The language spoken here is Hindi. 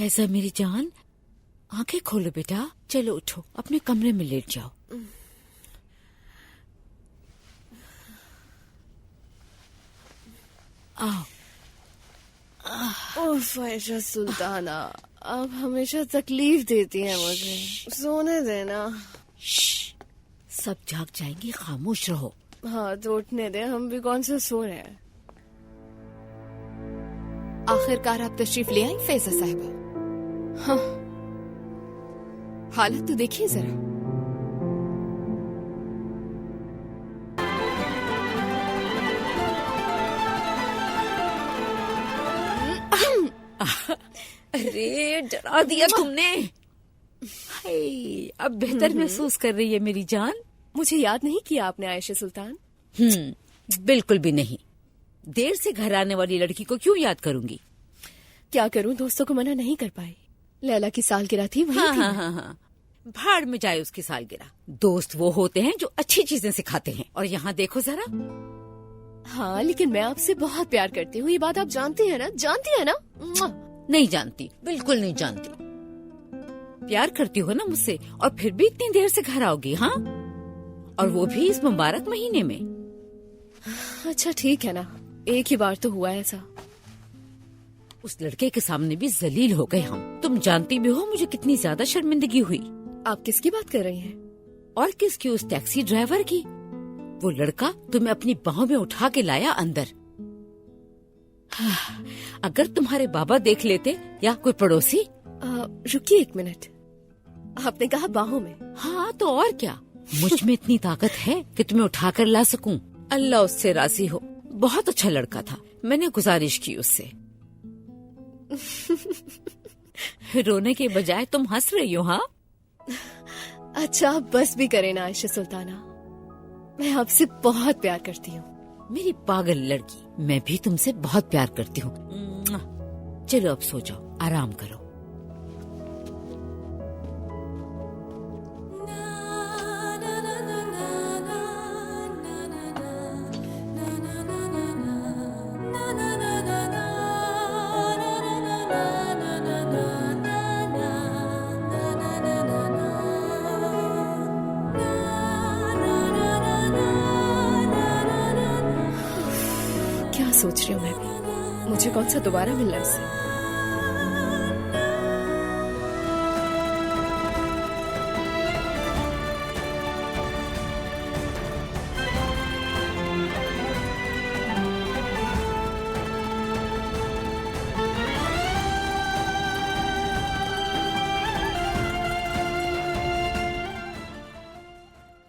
फैजा मेरी जान, आंखें खोलो बेटा। चलो उठो, अपने कमरे में लेट जाओ। आओ। उफ आयशा सुल्ताना, आप हमेशा तकलीफ देती हैं मुझे। सोने देना। सब जाग जाएंगे, खामोश रहो। हाँ तो उठने दे, हम भी कौन सा सो रहे हैं। आखिरकार आप तशरीफ ले आई फैजा साहिबा। हाँ, हालत तो देखिए जरा। अरे डरा दिया तुमने। हाय, अब बेहतर महसूस कर रही है मेरी जान। मुझे याद नहीं किया आपने आयशा सुल्तान। बिल्कुल भी नहीं। देर से घर आने वाली लड़की को क्यों याद करूंगी। क्या करूं, दोस्तों को मना नहीं कर पाई। लैला की सालगिरह थी, वही थी। हाँ। भाड़ में जाए उसकी सालगिरह। दोस्त वो होते हैं जो अच्छी चीजें सिखाते हैं, और यहाँ देखो जरा। हाँ लेकिन मैं आपसे बहुत प्यार करती हूँ, ये बात आप जानती है ना, जानती है ना। नहीं जानती, बिल्कुल नहीं जानती। प्यार करती हो ना मुझसे, और फिर भी इतनी देर से घर आओगी। हाँ, और वो भी इस मुबारक महीने में। अच्छा ठीक है ना, एक ही बार तो हुआ ऐसा। उस लड़के के सामने भी जलील हो गए हम। तुम जानती भी हो मुझे कितनी ज्यादा शर्मिंदगी हुई। आप किसकी बात कर रही हैं? और किसकी, उस टैक्सी ड्राइवर की। वो लड़का तुम्हें अपनी बाहों में उठा के लाया अंदर। अगर तुम्हारे बाबा देख लेते या कोई पड़ोसी। रुकिए एक मिनट, आपने कहा बाहों में? हाँ तो और क्या, मुझ में इतनी ताकत है कि तुम्हें उठाकर ला सकूं। अल्लाह उससे राजी हो। बहुत अच्छा लड़का था, मैंने गुजारिश की उससे। रोने के बजाय तुम हंस रही हो। हाँ अच्छा आप बस भी करें ना आयशा सुल्ताना, मैं आपसे बहुत प्यार करती हूँ। मेरी पागल लड़की, मैं भी तुमसे बहुत प्यार करती हूँ। चलो अब सो जाओ, आराम करो। क्या सोच रही हूँ मैं भी, मुझे कौन सा दोबारा मिलना इससे।